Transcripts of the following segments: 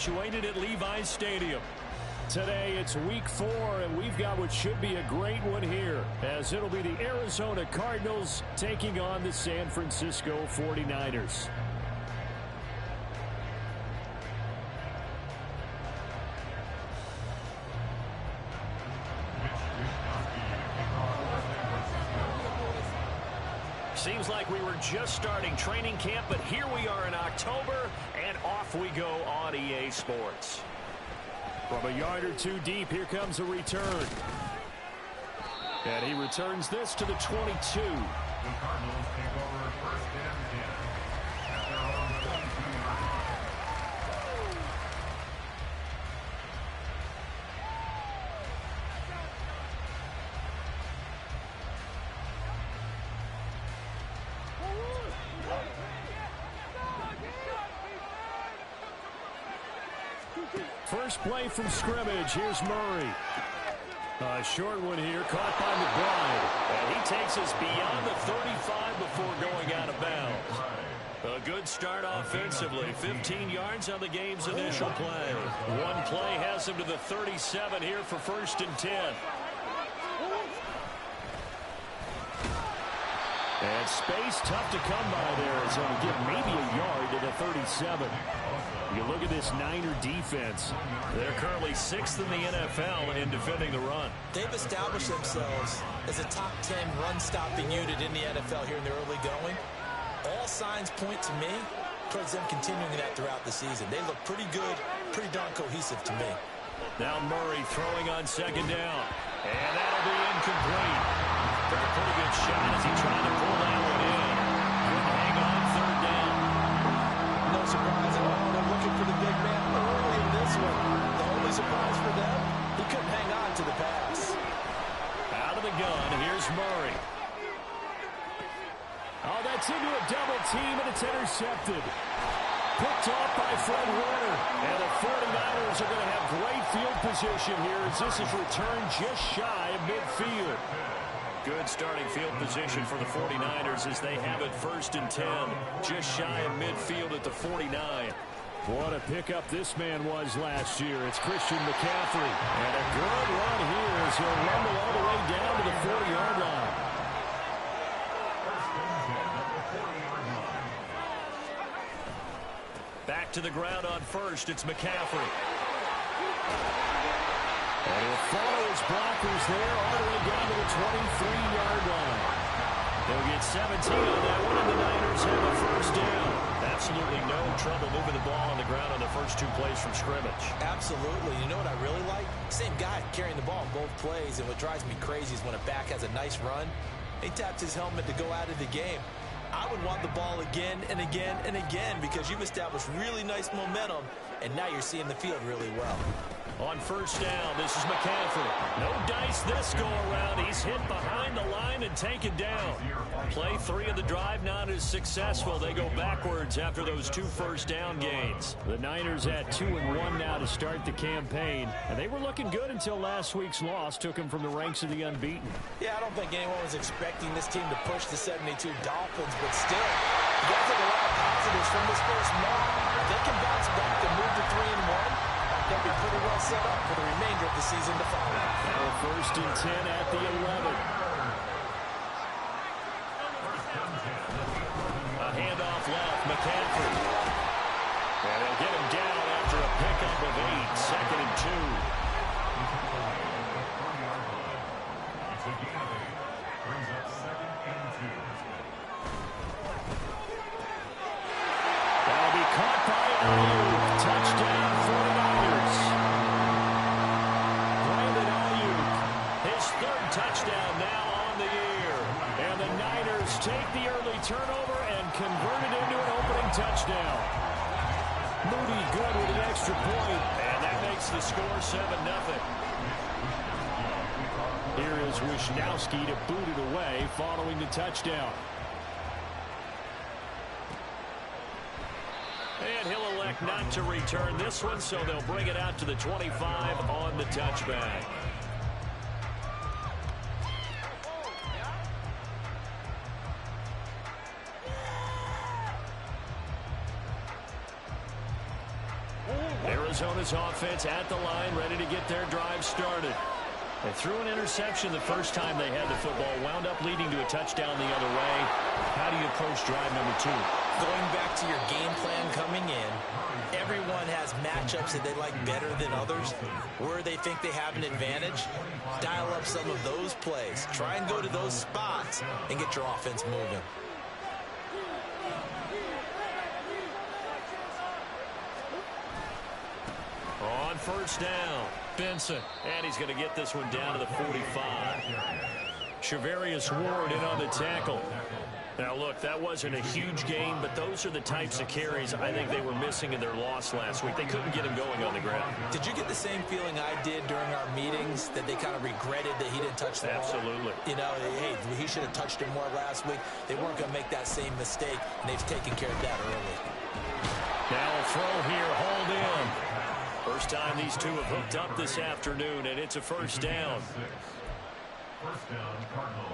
situated at Levi's Stadium. Today it's week 4, and we've got what should be a great one here, as it'll be the Arizona Cardinals taking on the San Francisco 49ers. Seems like we were just starting training camp, but here we are in October, and off we go on EA Sports. From a yard or two deep, here comes a return. And he returns this to the 22. The Cardinals take over first and 10 at their own 22-yard line. First play from scrimmage. Here's Murray. A short one here, caught by McBride. And he takes us beyond the 35 before going out of bounds. A good start offensively. 15 yards on the game's initial play. One play has him to the 37 here for first and 10. And space tough to come by there. It's going to give maybe a yard to the 37. You look at this Niner defense. They're currently 6th in the NFL in defending the run. They've established themselves as a top 10 run-stopping unit in the NFL here in the early going. All signs point to me towards them continuing that throughout the season. They look pretty good, pretty darn cohesive to me. Now Murray throwing on second down. And that'll be incomplete. Took a pretty good shot as he tried to pull that one in. Couldn't hang on third down. No surprise at all. They're looking for the big man early in this one. The only surprise for them, he couldn't hang on to the pass. Out of the gun, here's Murray. Oh, that's into a double team, and it's intercepted. Picked off by Fred Warner. And the 49ers are going to have great field position here as this is returned just shy of midfield. Good starting field position for the 49ers as they have it first and 10. Just shy of midfield at the 49. What a pickup this man was last year. It's Christian McCaffrey. And a good run here as he'll rumble all the way down to the 40-yard line. Back to the ground on first. It's McCaffrey. And he'll follow his blockers there all the way down to the 23-yard line. They'll get 17 on that one, and the Niners have a first down. Absolutely no trouble moving the ball on the ground on the first 2 plays from scrimmage. Absolutely. You know what I really like? Same guy carrying the ball in both plays, and what drives me crazy is when a back has a nice run, he taps his helmet to go out of the game. I would want the ball again and again and again because you've established really nice momentum, and now you're seeing the field really well. On first down, this is McCaffrey. No dice this go-around. He's hit behind the line and taken down. Play 3 of the drive not as successful. They go backwards after those 2 first-down gains. The Niners at 2-1 now to start the campaign. And they were looking good until last week's loss took them from the ranks of the unbeaten. Yeah, I don't think anyone was expecting this team to push the 72 Dolphins, but still, you got to take a lot of positives from this first month. If they can bounce back and move to 3-1, they'll be pretty well set up for the remainder of the season to follow. Now first and 10 at the 11. A handoff left, McCaffrey. And they'll get him down after a pickup of 8, second and 2. That'll be caught by Ayuk. Touchdown 49ers. Brandon Ayuk, his 3rd touchdown now on the year. And the Niners take the early turnover and convert it into an opening touchdown. Moody good with an extra point, and that makes the score 7-0. Here is Wisnowski to boot it away following the touchdown. And he'll elect not to return this one, so they'll bring it out to the 25 on the touchback. Arizona's offense at the line, ready to get their drive started. They threw an interception the first time they had the football, wound up leading to a touchdown the other way. How do you approach drive number 2? Going back to your game plan coming in, everyone has matchups that they like better than others, where they think they have an advantage. Dial up some of those plays. Try and go to those spots and get your offense moving. On first down, Benson. And he's going to get this one down to the 45. Shavarius Ward in on the tackle. Now, look, that wasn't a huge gain, but those are the types of carries I think they were missing in their loss last week. They couldn't get him going on the ground. Did you get the same feeling I did during our meetings, that they kind of regretted that he didn't touch the ball? Absolutely. You know, hey, he should have touched it more last week. They weren't going to make that same mistake, and they've taken care of that early. Now a throw here, hauled in. First time these two have hooked up this afternoon, and it's a first down. First down, Cardinals.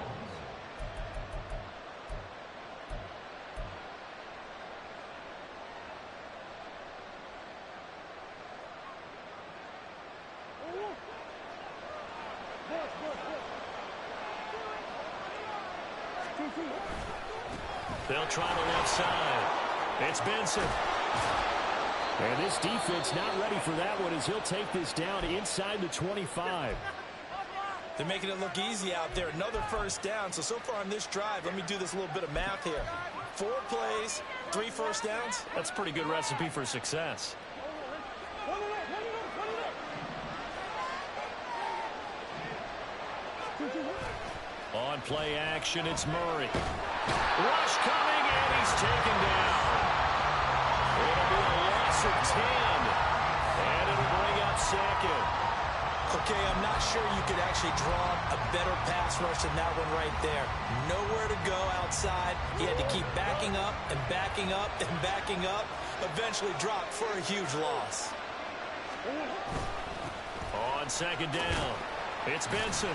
They'll try the left side. It's Benson. And this defense not ready for that one as he'll take this down inside the 25. They're making it look easy out there. Another first down. So far on this drive, let me do this little bit of math here. 4 plays, 3 first downs. That's a pretty good recipe for success. On play action, it's Murray. Rush coming, and he's taken down. It'll be a loss of 10. And it'll bring up second. Okay, I'm not sure you could actually draw a better pass rush than that one right there. Nowhere to go outside. He had to keep backing up and backing up and backing up. Eventually dropped for a huge loss. On second down, it's Benson.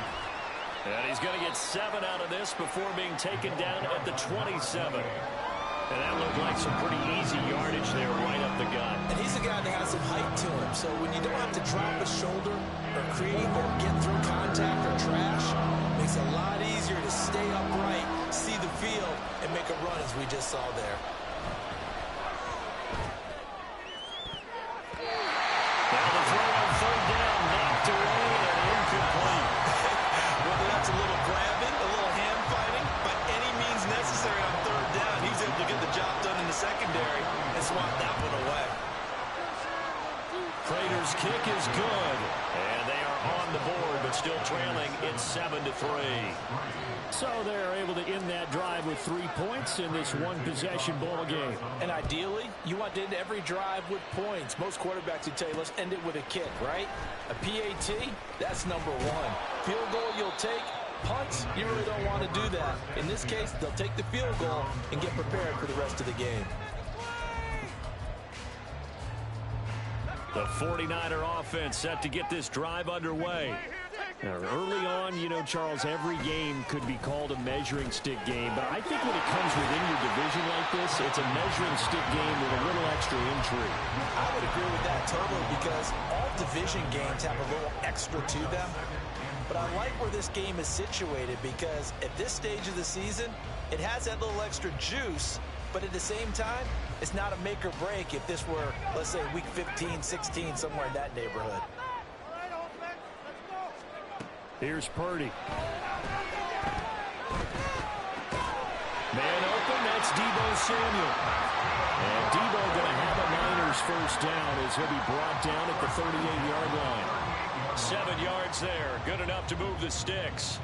And he's going to get 7 out of this before being taken down at the 27. And that looked like some pretty easy yardage there right up the gut. And he's a guy that has some height to him. So when you don't have to drop a shoulder or creep or get through contact or trash, it makes it a lot easier to stay upright, see the field, and make a run as we just saw there. Now the throw on third down, knocked away and incomplete. Whether that's a little grabbing, a little hand fighting, by any means necessary on third down, he's able to get the job done in the secondary and swat that one away. Prater's kick is good, and they are on the board, but still trailing. It's 7-3. So they're able to end that drive with 3 points in this one-possession ball game. And ideally, you want to end every drive with points. Most quarterbacks would tell you, let's end it with a kick, right? A PAT, that's number 1. Field goal you'll take. Punts, you really don't want to do that. In this case, they'll take the field goal and get prepared for the rest of the game. The 49er offense set to get this drive underway. Now, early on, you know, Charles, every game could be called a measuring stick game, but I think when it comes within your division like this, it's a measuring stick game with a little extra intrigue. I would agree with that totally, because all division games have a little extra to them. But I like where this game is situated, because at this stage of the season, it has that little extra juice, but at the same time, it's not a make or break if this were, let's say, week 15, 16, somewhere in that neighborhood. Here's Purdy. Man open, that's Deebo Samuel. And Deebo going to have a Niners first down as he'll be brought down at the 38-yard line. 7 yards there, good enough to move the sticks.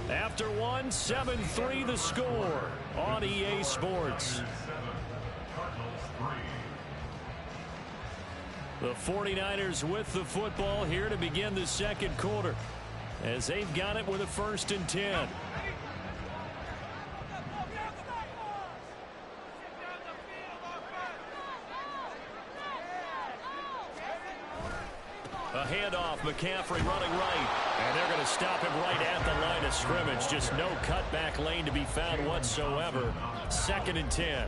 After one, 7-3 the score on EA Sports. The 49ers with the football here to begin the second quarter, as they've got it with a 1st and 10. A handoff, McCaffrey running right. And they're going to stop him right at the line of scrimmage. Just no cutback lane to be found whatsoever. 2nd and 10.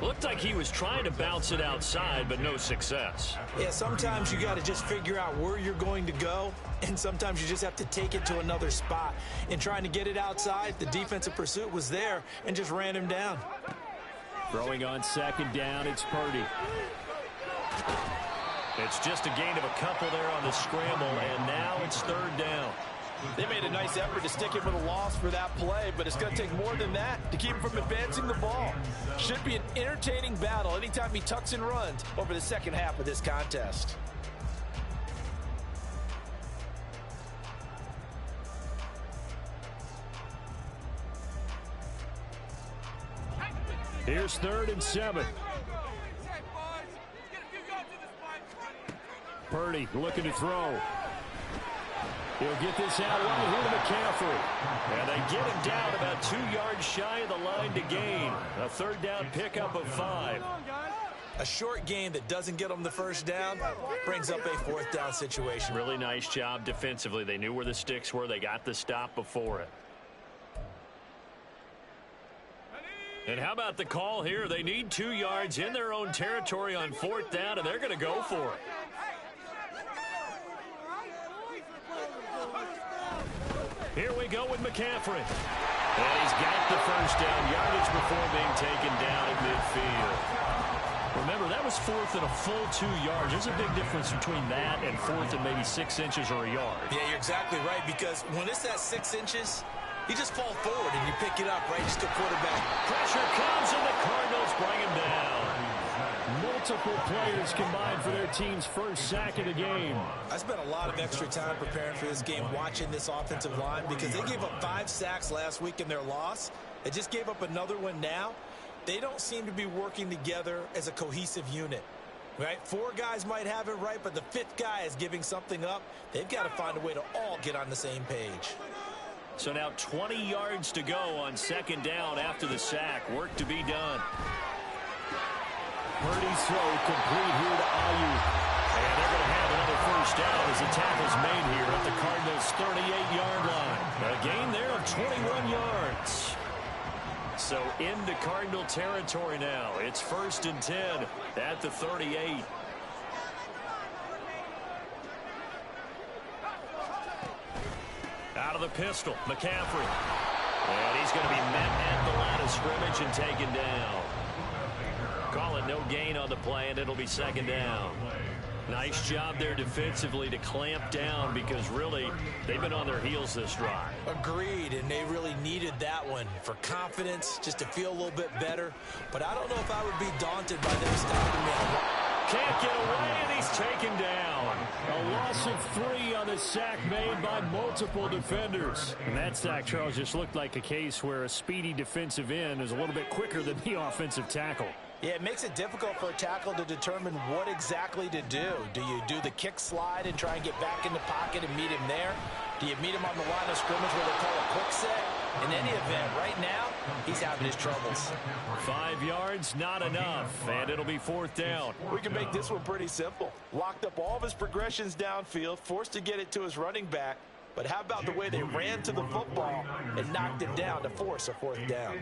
Looked like he was trying to bounce it outside, but no success. Yeah, sometimes you got to just figure out where you're going to go, and sometimes you just have to take it to another spot. In trying to get it outside, the defensive pursuit was there and just ran him down. Throwing on 2nd down, it's Purdy. It's just a gain of a couple there on the scramble, and now it's 3rd down. They made a nice effort to stick him with a loss for that play, but it's going to take more than that to keep him from advancing the ball. Should be an entertaining battle anytime he tucks and runs over the second half of this contest. Here's 3rd and 7. Purdy looking to throw. He'll get this out right here to McCaffrey. And they get him down about 2 yards shy of the line to gain. A 3rd down pickup of 5. A short gain that doesn't get them the first down brings up a 4th down situation. Really nice job defensively. They knew where the sticks were. They got the stop before it. And how about the call here? They need 2 yards in their own territory on 4th down, and they're going to go for it. Here we go with McCaffrey. And he's got the first down yardage before being taken down at midfield. Remember, that was 4th and a full 2 yards. There's a big difference between that and 4th and maybe 6 inches or a yard. Yeah, you're exactly right, because when it's that 6 inches, you just fall forward and you pick it up, right? Just go quarterback. Pressure comes, and the Cardinals bring him down. Multiple players combined for their team's first sack of the game. I spent a lot of extra time preparing for this game, watching this offensive line, because they gave up 5 sacks last week in their loss. They just gave up another one now. They don't seem to be working together as a cohesive unit, right? 4 guys might have it right, but the 5th guy is giving something up. They've got to find a way to all get on the same page. So now 20 yards to go on 2nd down after the sack. Work to be done. Purdy's throw complete here to Ayuk. And they're going to have another first down as the tackle's made here at the Cardinals' 38-yard line. A gain there of 21 yards. So into Cardinal territory now. It's 1st and 10 at the 38. Out of the pistol, McCaffrey. And he's going to be met at the line of scrimmage and taken down. Call it no gain on the play, and it'll be 2nd down. Nice job there defensively to clamp down, because really they've been on their heels this drive. Agreed, and they really needed that one for confidence, just to feel a little bit better. But I don't know if I would be daunted by them stopping me. Can't get away, and he's taken down. A loss of 3 on the sack made by multiple defenders. And that sack, Charles, just looked like a case where a speedy defensive end is a little bit quicker than the offensive tackle. Yeah, it makes it difficult for a tackle to determine what exactly to do. Do you do the kick slide and try and get back in the pocket and meet him there? Do you meet him on the line of scrimmage where they call a quick set? In any event, right now, he's having his troubles. 5 yards, not enough, and it'll be 4th down. We can make this one pretty simple. Locked up all of his progressions downfield, forced to get it to his running back. But how about the way they ran to the football and knocked him down to force a 4th down?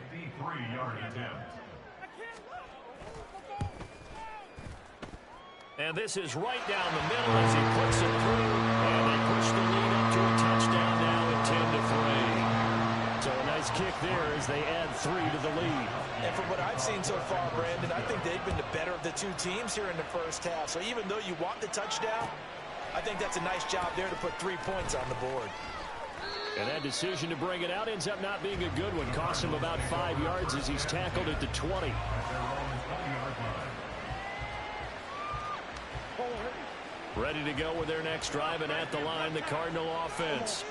And this is right down the middle as he puts it through. And they push the lead up to a touchdown now at 10-3. So a nice kick there as they add 3 to the lead. And from what I've seen so far, Brandon, I think they've been the better of the 2 teams here in the first half. So even though you want the touchdown, I think that's a nice job there to put 3 points on the board. And that decision to bring it out ends up not being a good one. Costs him about 5 yards as he's tackled at the 20. Ready to go with their next drive, and at the line, the Cardinal offense.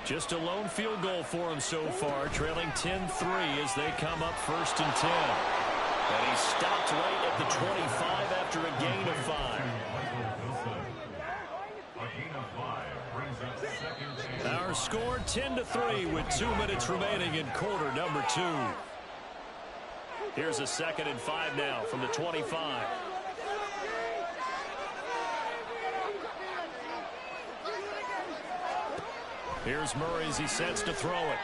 Just a lone field goal for them so far, trailing 10-3 as they come up 1st and 10. And he stopped right at the 25 after a gain of 5. Our score 10-3 with 2 minutes remaining in quarter number 2. Here's a 2nd and 5 now from the 25. Here's Murray as he sets to throw it.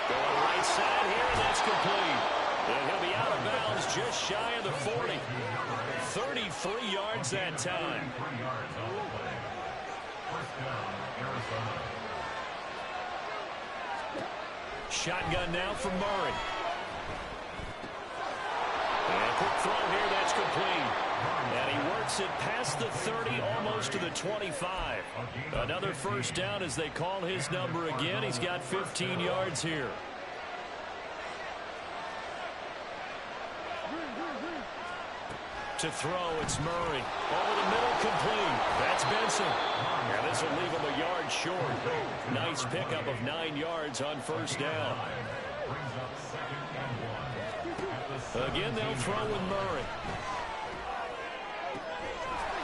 Going right side here, and that's complete. And he'll be out of bounds just shy of the 40. 33 yards that time. Shotgun now from Murray. And a quick throw here, that's complete. And he works it past the 30, almost to the 25. Another first down as they call his number again. He's got 15 yards here. To throw, it's Murray. Over the middle, complete. That's Benson. And this will leave him a yard short. Nice pickup of 9 yards on first down. Again, they'll throw with Murray.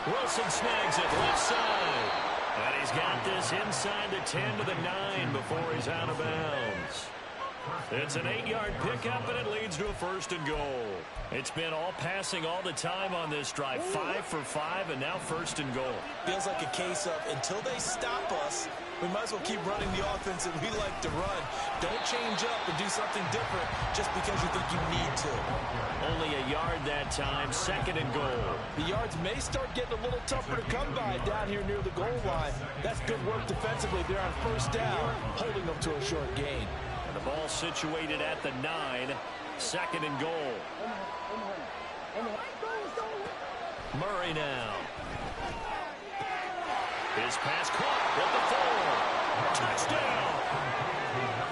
Wilson snags it left side. And he's got this inside the 10 to the 9 before he's out of bounds. It's an 8-yard pickup, and it leads to a first and goal. It's been all passing all the time on this drive. 5 for 5, and now first and goal. Feels like a case of until they stop us, we might as well keep running the offense that we like to run. Don't change up and do something different just because you think you need to. Only a yard that time, second and goal. The yards may start getting a little tougher to come by down here near the goal line. That's good work defensively there on first down, holding them to a short gain. And the ball situated at the 9, second and goal. Murray now. His pass caught at the 4. Touchdown.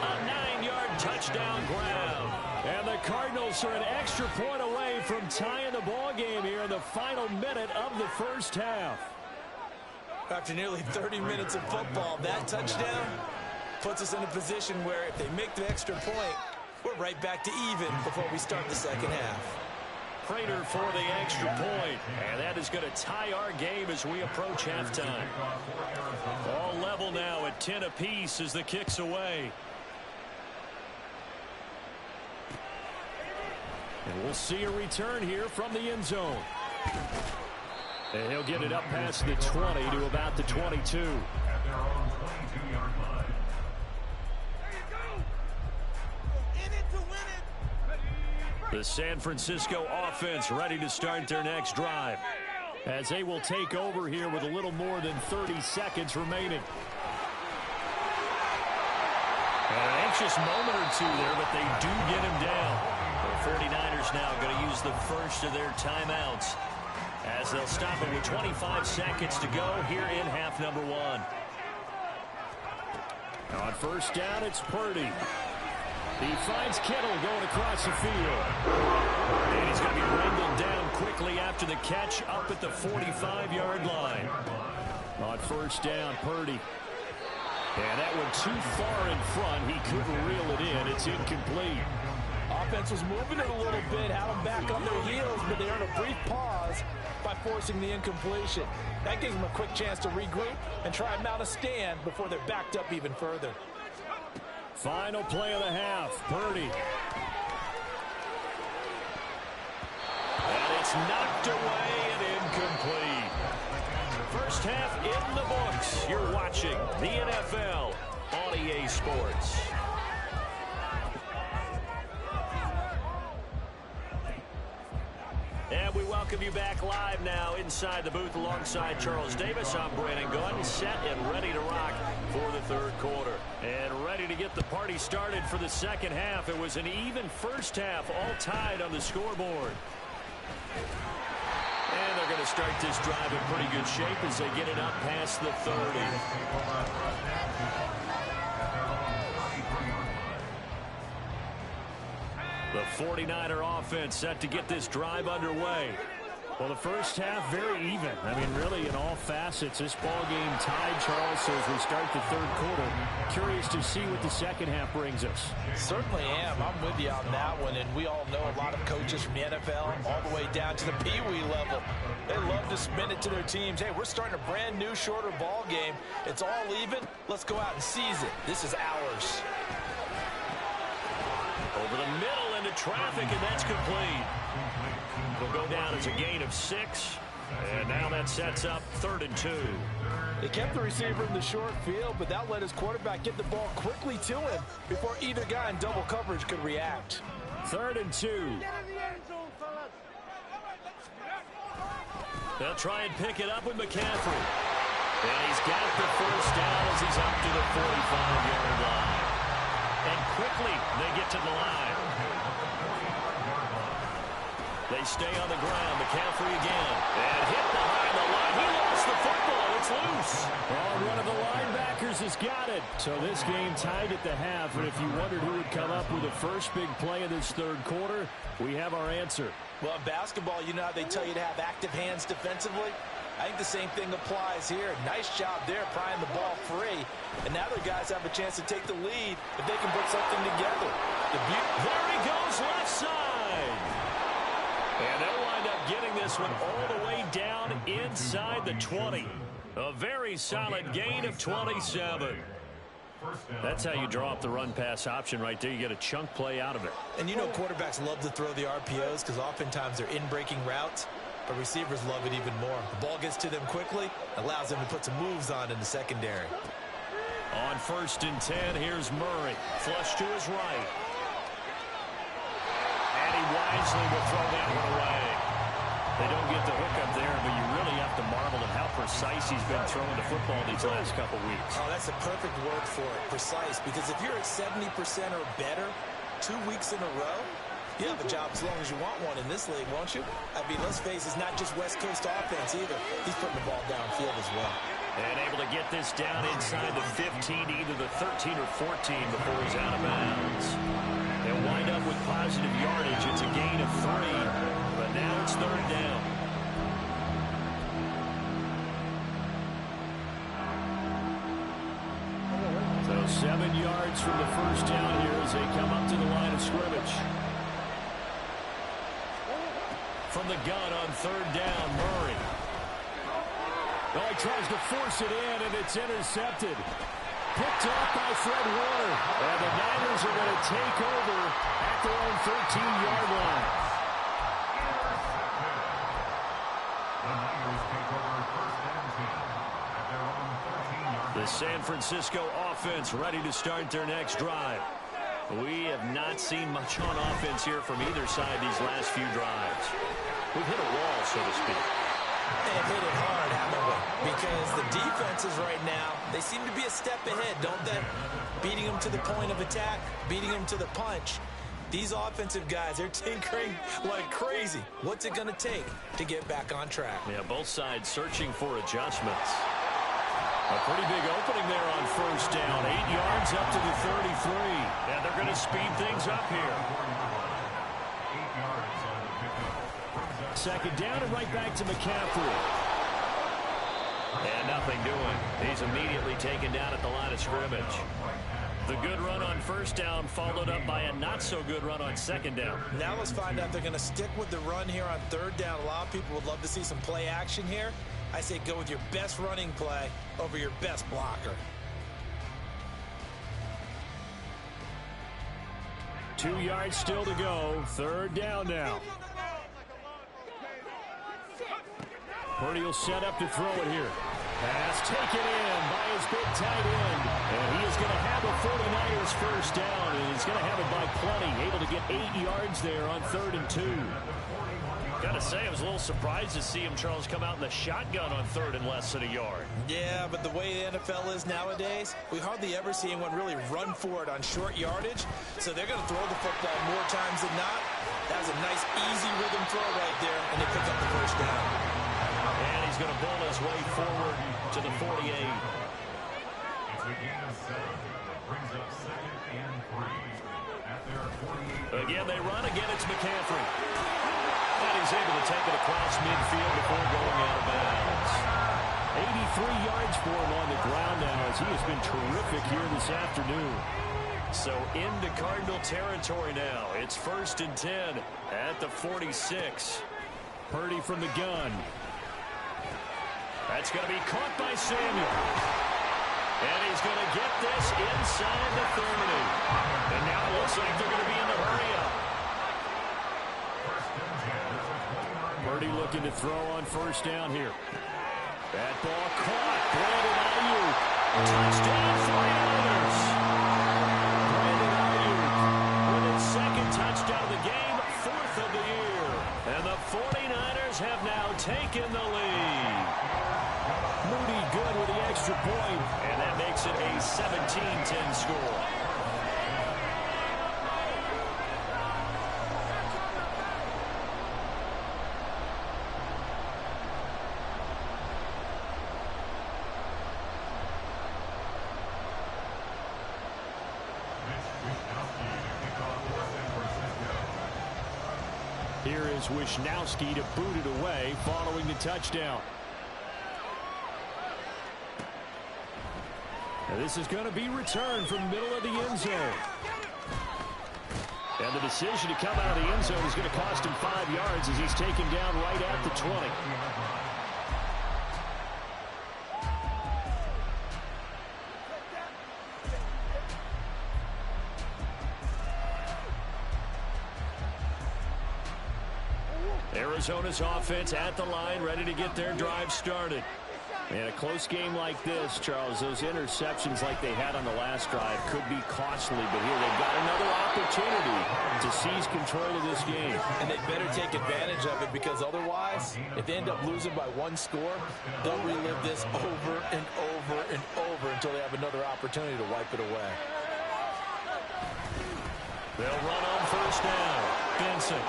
A 9-yard touchdown grab. And the Cardinals are an extra point away from tying the ball game here in the final minute of the first half. After nearly 30 minutes of football, that touchdown puts us in a position where if they make the extra point, we're right back to even before we start the second half. Prater for the extra point, and that is going to tie our game as we approach halftime. All level now at 10 apiece as the kick's away. And we'll see a return here from the end zone. And he'll get it up past the 20 to about the 22. At their own 22-yard line. The San Francisco offense ready to start their next drive as they will take over here with a little more than 30 seconds remaining. And an anxious moment or two there, but they do get him down. The 49ers now going to use the first of their timeouts as they'll stop it with 25 seconds to go here in half number 1. On first down, it's Purdy. He finds Kittle going across the field. And he's going to be wrangled down quickly after the catch up at the 45-yard line. On first down, Purdy. And that went too far in front. He couldn't reel it in. It's incomplete. Offense was moving it a little bit, had them back on their heels, but they earned a brief pause by forcing the incompletion. That gives them a quick chance to regroup and try and mount a stand before they're backed up even further. Final play of the half, Purdy. And it's knocked away and incomplete. First half in the books. You're watching the NFL on EA Sports. And we welcome you back live now inside the booth alongside Charles Davis. I'm Brandon Gunn, set and ready to rock for the third quarter. And ready to get the party started for the second half. It was an even first half, all tied on the scoreboard. And they're going to start this drive in pretty good shape as they get it up past the 30. The 49er offense set to get this drive underway. Well, the first half very even. I mean, really in all facets, this ball game tied, Charles, so as we start the third quarter. Curious to see what the second half brings us. Certainly am. I'm with you on that one, and we all know a lot of coaches from the NFL all the way down to the Pee-wee level. They love to spin it to their teams. Hey, we're starting a brand new, shorter ball game. It's all even. Let's go out and seize it. This is ours. Over the middle into traffic, and that's complete. It'll go down as a gain of 6. And now that sets up 3rd and 2. They kept the receiver in the short field, but that let his quarterback get the ball quickly to him before either guy in double coverage could react. 3rd and 2. They'll try and pick it up with McCaffrey. And he's got the first down as he's up to the 45-yard line. And quickly they get to the line. They stay on the ground. McCaffrey again. And hit behind the line. He lost the football. It's loose. Well, one of the linebackers has got it. So this game tied at the half. And if you wondered who would come up with the first big play of this 3rd quarter, we have our answer. Well, in basketball, you know how they tell you to have active hands defensively? I think the same thing applies here. Nice job there prying the ball free. And now their guys have a chance to take the lead if they can put something together. There he goes, left side. And they'll wind up getting this one all the way down inside the 20. A very solid gain of 27. That's how you draw up the run-pass option right there. You get a chunk play out of it. And you know quarterbacks love to throw the RPOs because oftentimes they're in-breaking routes, but receivers love it even more. The ball gets to them quickly, allows them to put some moves on in the secondary. On 1st and 10, here's Murray. Flush to his right. And he wisely will throw that one away. They don't get the hook up there, but you really have to marvel at how precise he's been throwing the football these last couple weeks. Oh, that's a perfect word for it, precise, because if you're at 70% or better 2 weeks in a row, you have a job as long as you want one in this league, won't you? I mean, let's face it, it's not just West Coast offense either. He's putting the ball downfield as well. And able to get this down inside the 15, either the 13 or 14 before he's out of bounds. They'll wind up with positive yardage. It's a gain of 3, but now it's 3rd down. So 7 yards from the first down here as they come up to the line of scrimmage. From the gun on 3rd down, Murray. Oh, he tries to force it in, and it's intercepted. Picked off by Fred Warner. And the Niners are going to take over at their own 13-yard line. The Niners take over 1st and 10 at their own 13-yard line. The San Francisco offense ready to start their next drive. We have not seen much on offense here from either side these last few drives. We've hit a wall, so to speak. And hit it hard, haven't we? Because the defenses right now, they seem to be a step ahead, don't they? Beating them to the point of attack, beating them to the punch. These offensive guys, they're tinkering like crazy. What's it going to take to get back on track? Yeah, both sides searching for adjustments. A pretty big opening there on 1st down. 8 yards up to the 33. And they're going to speed things up here. 8 yards on the pickup. 2nd down and right back to McCaffrey. And nothing doing. He's immediately taken down at the line of scrimmage. The good run on 1st down followed up by a not-so-good run on 2nd down. Now let's find out if they're going to stick with the run here on 3rd down. A lot of people would love to see some play action here. I say go with your best running play over your best blocker. 2 yards still to go. 3rd down now. Purdy will set up to throw it here. Pass taken in by his big tight end. And he is going to have a 49ers first down. And he's going to have it by plenty. Able to get 8 yards there on 3rd and 2. Gotta say, I was a little surprised to see him, Charles, come out in the shotgun on 3rd and less than a yard. Yeah, but the way the NFL is nowadays, we hardly ever see anyone really run for it on short yardage. So they're going to throw the football more times than not. That was a nice, easy rhythm throw right there, and they pick up the first down. And he's going to bowl his way forward to the 48. It's a gain of 7. Brings up 2nd and 3 at their 48. Again, they run. Again, it's McCaffrey. And he's able to take it across midfield before going out of bounds. 83 yards for him on the ground now as he has been terrific here this afternoon. So into Cardinal territory now. It's 1st and 10 at the 46. Purdy from the gun. That's going to be caught by Samuel. And he's going to get this inside the 30. And now it looks like they're going to be in the hurry up. First and 10. Purdy looking to throw on 1st down here. That ball caught. Brandon Ayuk. Touchdown 49ers. Brandon Ayuk with his second touchdown of the game, fourth of the year. And the 49ers have now taken the lead. Moody good with the extra point, and that makes it a 17-10 score. Here is Wishnowski to boot it away following the touchdown. And this is going to be returned from the middle of the end zone. And the decision to come out of the end zone is going to cost him 5 yards as he's taken down right at the 20. Arizona's offense at the line, ready to get their drive started. And a close game like this, Charles, those interceptions like they had on the last drive could be costly, but here they've got another opportunity to seize control of this game. And they better take advantage of it, because otherwise, if they end up losing by 1 score, they'll relive this over and over and over until they have another opportunity to wipe it away. They'll run on first down. Benson.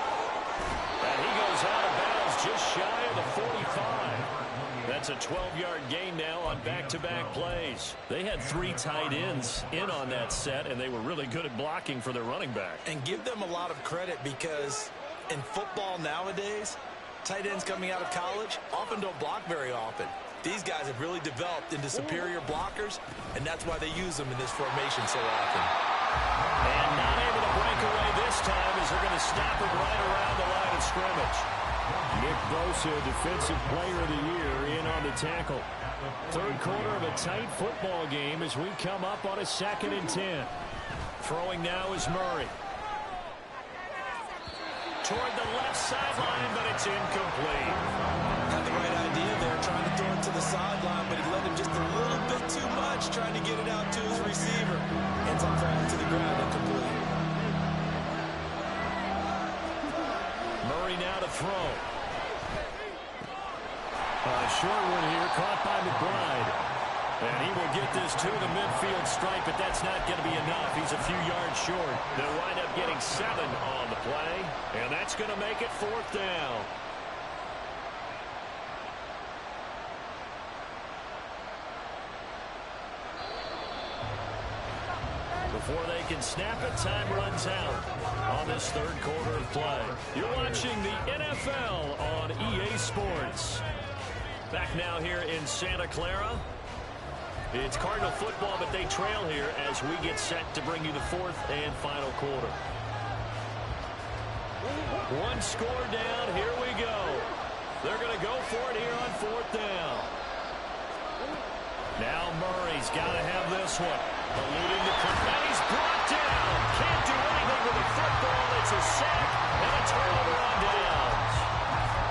And he goes out of bounds just shy of the 45. That's a 12-yard gain now on back-to-back plays. They had 3 tight ends in on that set, and they were really good at blocking for their running back. And give them a lot of credit, because in football nowadays, tight ends coming out of college often don't block very often. These guys have really developed into superior blockers, and that's why they use them in this formation so often. And not able to break away this time as they're going to stop it right around the line of scrimmage. Nick Bosa, Defensive Player of the Year, in on the tackle. Third quarter of a tight football game as we come up on a 2nd and 10. Throwing now is Murray. Toward the left sideline, but it's incomplete. Had the right idea there, trying to throw it to the sideline, but he led him just a little bit too much, trying to get it out to his receiver. Ends up falling to the ground incomplete. Murray now to throw. Short one here, caught by McBride. And he will get this to the midfield stripe, but that's not going to be enough. He's a few yards short. They'll wind up getting 7 on the play, and that's going to make it 4th down. Before they can snap it, time runs out on this 3rd quarter of play. You're watching the NFL on EA Sports. Back now here in Santa Clara. It's Cardinal football, but they trail here as we get set to bring you the 4th and final quarter. 1 score down. Here we go. They're going to go for it here on 4th down. Now Murray's got to have this one. Alluding to and he's brought down. Can't do anything with the football. It's a sack and a turnover on downs.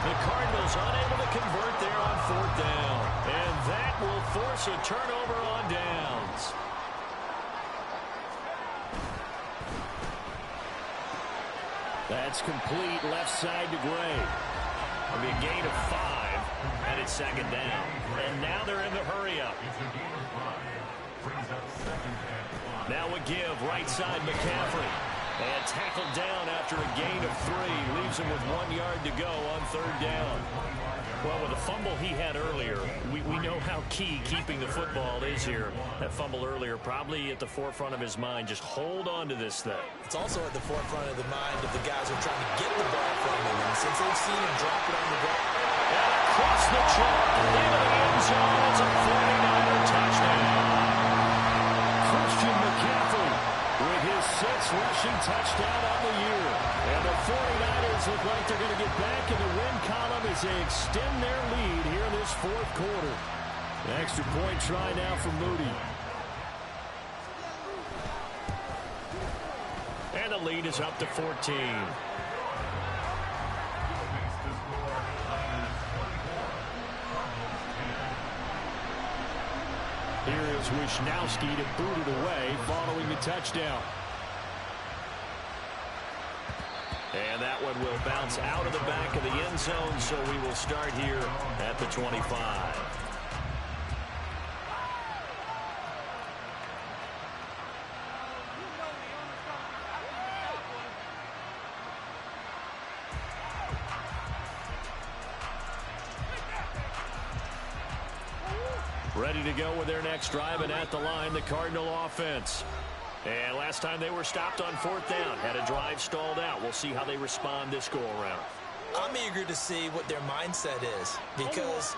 The Cardinals unable to convert there on 4th down. And that will force a turnover on downs. That's complete left side to Gray. It'll be a gain of 5, and it's 2nd down. And now they're in the hurry-up. Now a give, right side McCaffrey. And tackled down after a gain of 3. Leaves him with 1 yard to go on 3rd down. Well, with the fumble he had earlier, we know how key keeping the football is here. That fumble earlier probably at the forefront of his mind. Just hold on to this thing. It's also at the forefront of the mind of the guys who are trying to get the ball from him. And since they've seen him drop it on the ground. And across the chalk, into the end zone. It's a 49er touchdown. Christian McCaffrey with his 6th rushing touchdown on the year. And the 49ers look like they're going to get back in the win column as they extend their lead here in this 4th quarter. The extra point try now for Moody. And the lead is up to 14. Wisnowski to boot it away following the touchdown. And that one will bounce out of the back of the end zone, so we will start here at the 25. Ready to go with their next drive, and at the line, the Cardinal offense. And last time they were stopped on 4th down, had a drive stalled out. We'll see how they respond this go-around. I'm eager to see what their mindset is, because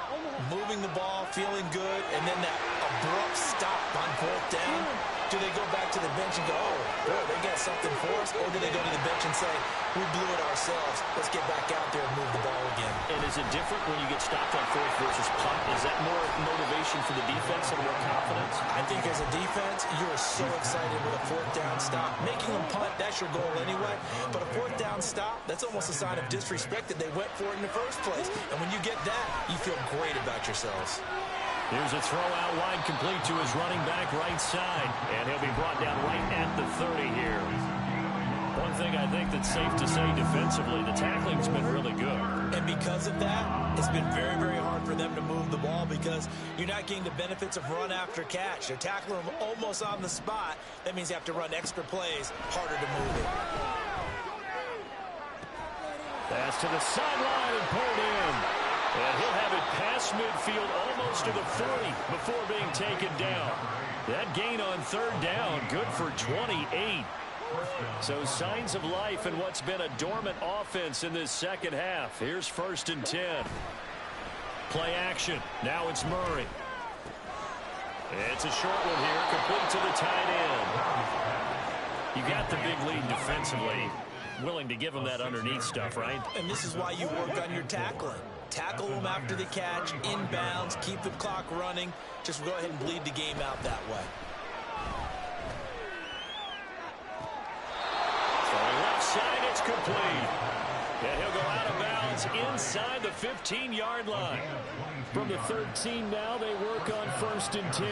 moving the ball, feeling good, and then that abrupt stop on 4th down, do they go back to the bench and go, oh, boy, they got something for us? Or do they go to the bench and say, we blew it ourselves, let's get back out there and move the ball again? And is it different when you get stopped on 4th versus punt? Is that more motivation for the defense and more confidence? I think as a defense, you are so excited with a 4th down stop. Making them punt, that's your goal anyway. But a 4th down stop, that's almost a sign of disrespect that they went for it in the first place. And when you get that, you feel great about yourselves. Here's a throw out wide, complete to his running back right side. And he'll be brought down right at the 30 here. One thing I think that's safe to say defensively, the tackling's been really good. And because of that, it's been very, very hard for them to move the ball because you're not getting the benefits of run after catch. They're tackling them almost on the spot. That means you have to run extra plays, harder to move it. Pass to the sideline and pulled in. And he'll have it past midfield almost to the 40 before being taken down. That gain on 3rd down, good for 28. So signs of life in what's been a dormant offense in this second half. Here's 1st and 10. Play action. Now it's Murray. It's a short one here, complete to the tight end. You got the big lead defensively. Willing to give him that underneath stuff, right? And this is why you work on your tackling. Tackle them after the catch, inbounds, keep the clock running. Just go ahead and bleed the game out that way. Throwing left side, it's complete. And he'll go out of bounds inside the 15-yard line. From the 13 now, they work on 1st and 10.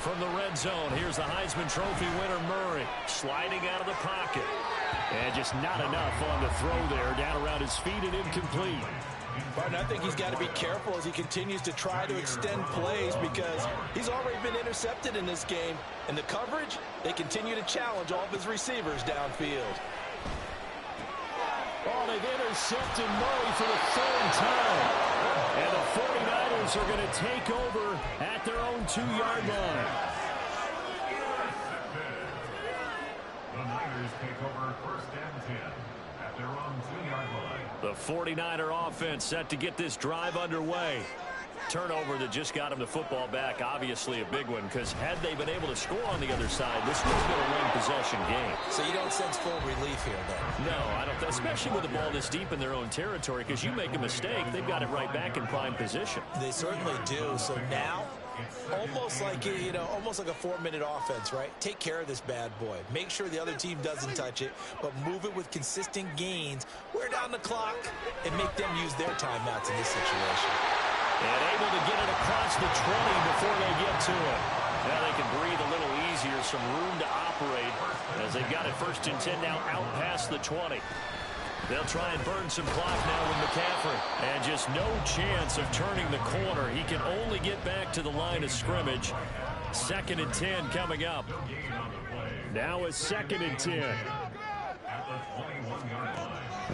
From the red zone, here's the Heisman Trophy winner, Murray, sliding out of the pocket. And just not enough on the throw there, down around his feet and incomplete. Martin, I think he's got to be careful as he continues to try to extend plays because he's already been intercepted in this game. And the coverage, they continue to challenge all of his receivers downfield. Oh, they've intercepted Murray for the 3rd time. And the 49ers are going to take over at their own 2-yard line. The Niners take over 1st and 10 at their own 2-yard line. The 49er offense set to get this drive underway. Turnover that just got him the football back, obviously a big one, because had they been able to score on the other side, this would have been a win-possession game. So you don't sense full relief here, then? No, I don't, especially with the ball this deep in their own territory, because you make a mistake, they've got it right back in prime position. They certainly do. So now, almost like a 4-minute offense, right? Take care of this bad boy. Make sure the other team doesn't touch it, but move it with consistent gains. Wear down the clock and make them use their timeouts in this situation. And able to get it across the 20 before they get to it. Now they can breathe a little easier, some room to operate as they've got it 1st and 10 now out past the 20. They'll try and burn some clock now with McCaffrey. And just no chance of turning the corner. He can only get back to the line of scrimmage. 2nd and 10 coming up. Now it's 2nd and 10.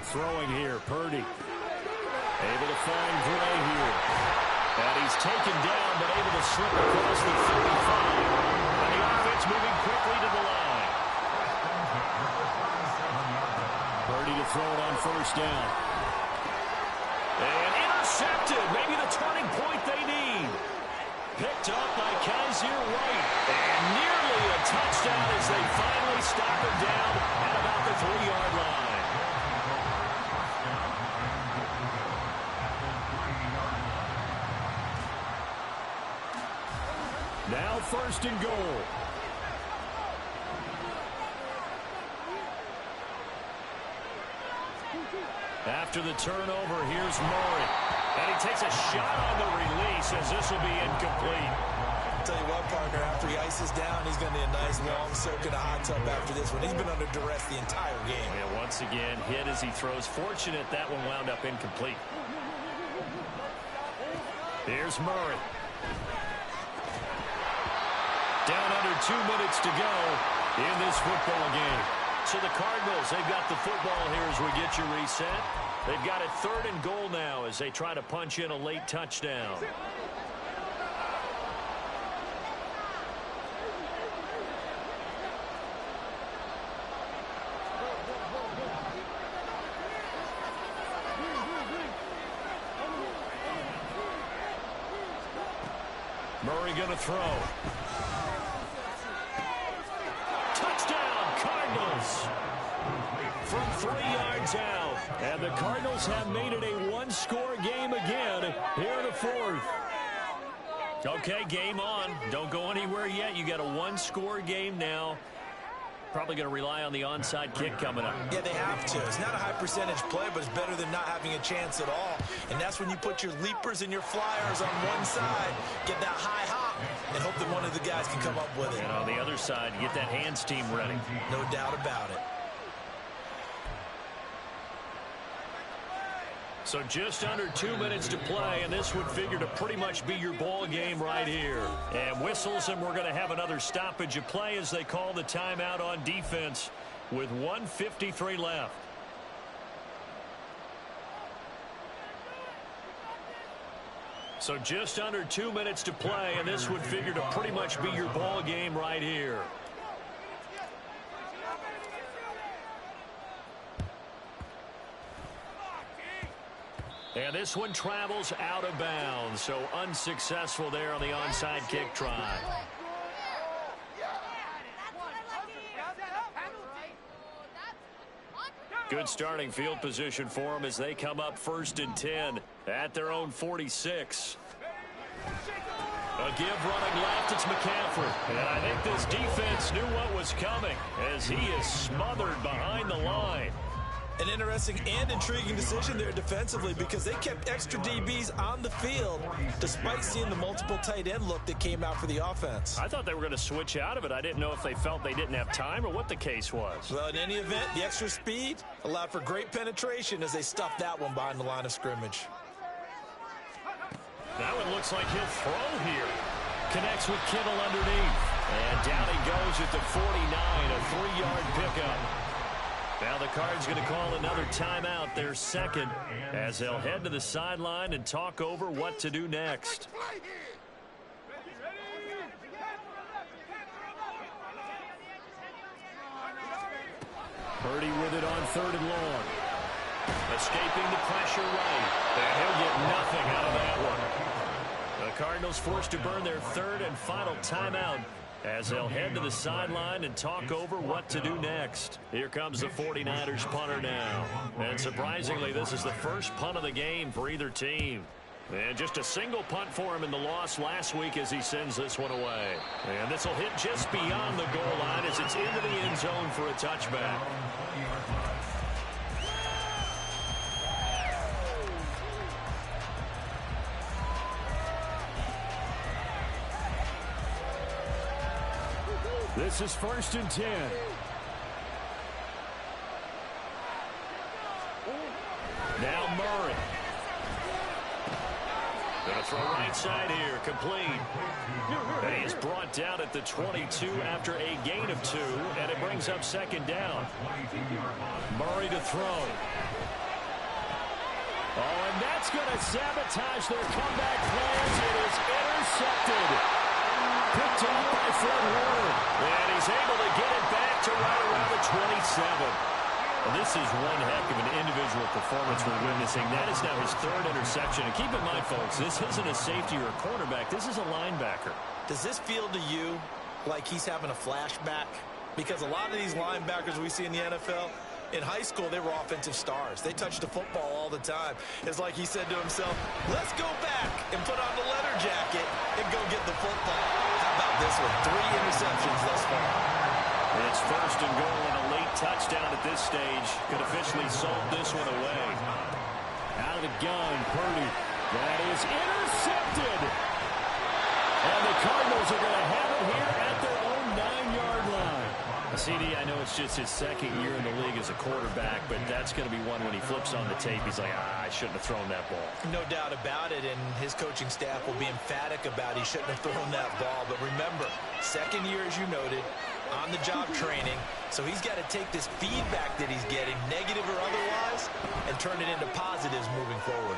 Throwing here, Purdy. Able to find Gray here. And he's taken down, but able to slip across the 35. And the offense moving quickly to the line. Purdy to throw it on 1st down. And intercepted. Maybe the turning point they need. Picked up by Kaiser White. And nearly a touchdown as they finally stop him down at about the 3-yard line. Now 1st and goal. After the turnover, here's Murray. And he takes a shot on the release as this will be incomplete. I'll tell you what, partner, after he ices down, he's going to need a nice long soak in a hot tub after this one. He's been under duress the entire game. Yeah, once again, hit as he throws. Fortunate that one wound up incomplete. Here's Murray. Down under 2 minutes to go in this football game. So the Cardinals, they've got the football here as we get you reset. They've got it 3rd and goal now as they try to punch in a late touchdown. Murray going to throw. Touchdown, Cardinals. From 3 yards out. And the Cardinals have made it a one-score game again here in the 4th. Okay, game on. Don't go anywhere yet. You got a one-score game now. Probably going to rely on the onside kick coming up. Yeah, they have to. It's not a high percentage play, but it's better than not having a chance at all. And that's when you put your leapers and your flyers on one side, get that high hop, and hope that one of the guys can come up with it. And on the other side, get that hands team ready. No doubt about it. So just under 2 minutes to play, and this would figure to pretty much be your ball game right here. And whistles, and we're going to have another stoppage of play as they call the timeout on defense with 1:53 left. So just under 2 minutes to play, and this would figure to pretty much be your ball game right here. And this one travels out of bounds, so unsuccessful there on the onside kick try. Good starting field position for them as they come up 1st and 10 at their own 46. A give running left, it's McCaffrey. And I think this defense knew what was coming as he is smothered behind the line. An interesting and intriguing decision there defensively because they kept extra DBs on the field despite seeing the multiple tight end look that came out for the offense. I thought they were going to switch out of it. I didn't know if they felt they didn't have time or what the case was. Well, in any event, the extra speed allowed for great penetration as they stuffed that one behind the line of scrimmage. That one looks like he'll throw here. Connects with Kittle underneath. And down he goes at the 49, a 3-yard pickup. Now the Cards going to call another timeout, their second, as they'll head to the sideline and talk over what to do next. Purdy with it on 3rd and long. Escaping the pressure right. And he'll get nothing out of that one. The Cardinals forced to burn their 3rd and final timeout as they'll head to the sideline and talk over what to do next. Here comes the 49ers punter now. And surprisingly, this is the first punt of the game for either team. And just a single punt for him in the loss last week as he sends this one away. And this will hit just beyond the goal line as it's into the end zone for a touchback. This is 1st and 10. Now Murray. Going to throw right side here, complete. And he's brought down at the 22 after a gain of 2, and it brings up 2nd down. Murray to throw. Oh, and that's going to sabotage their comeback plans. It is intercepted. Picked off by Fred Warner. And he's able to get it back to right around the 27. And this is one heck of an individual performance we're witnessing. That is now his 3rd interception. And keep in mind, folks, this isn't a safety or a cornerback. This is a linebacker. Does this feel to you like he's having a flashback? Because a lot of these linebackers we see in the NFL, in high school, they were offensive stars. They touched the football all the time. It's like he said to himself, let's go back and put on the leather jacket and go get the football. How about this one? 3 interceptions thus far. It's 1st and goal and a late touchdown at this stage. Could officially sold this one away. Out of the gun, Purdy. That is intercepted. And the Cardinals are going to have it here at their own 9-yard line. CD, I know it's just his second year in the league as a quarterback, but that's going to be one when he flips on the tape, he's like, I shouldn't have thrown that ball. No doubt about it, and his coaching staff will be emphatic about he shouldn't have thrown that ball. But remember, second year, as you noted, on-the-job training, so he's got to take this feedback that he's getting, negative or otherwise, and turn it into positives moving forward.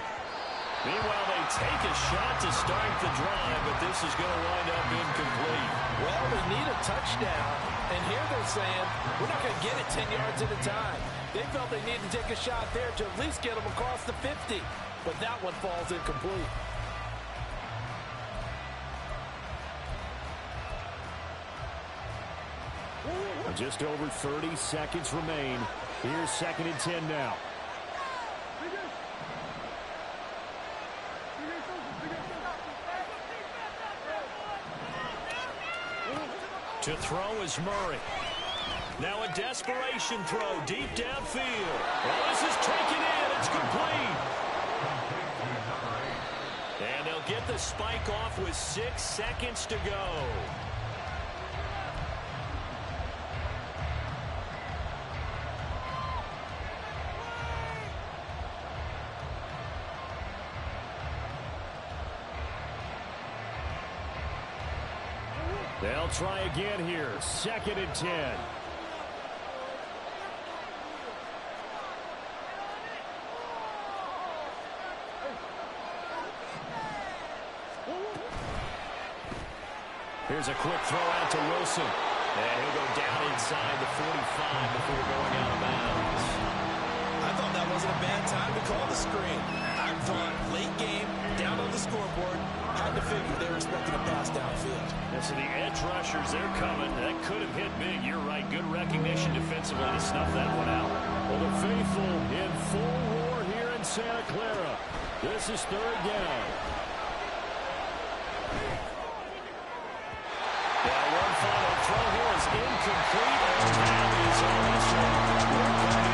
Meanwhile, they take a shot to start the drive, but this is going to wind up incomplete. Well, we need a touchdown, and here they're saying, we're not going to get it 10 yards at a time. They felt they needed to take a shot there to at least get them across the 50, but that one falls incomplete. Just over 30 seconds remain. Here's 2nd and 10 now. To throw is Murray. Now a desperation throw deep downfield. Oh, this is taken in. It's complete. And they'll get the spike off with 6 seconds to go. They'll try again here. 2nd and 10. Here's a quick throw out to Wilson. And he'll go down inside the 45 before going out of bounds. I thought that wasn't a bad time to call the screen. I thought late game, down on the scoreboard, had to figure they were expecting a pass downfield. And so the edge rushers, they're coming. That could have hit big. You're right. Good recognition defensively to snuff that one out. Well, the faithful in full roar here in Santa Clara. This is 3rd down. Yeah, one final throw here is incomplete. And that is almost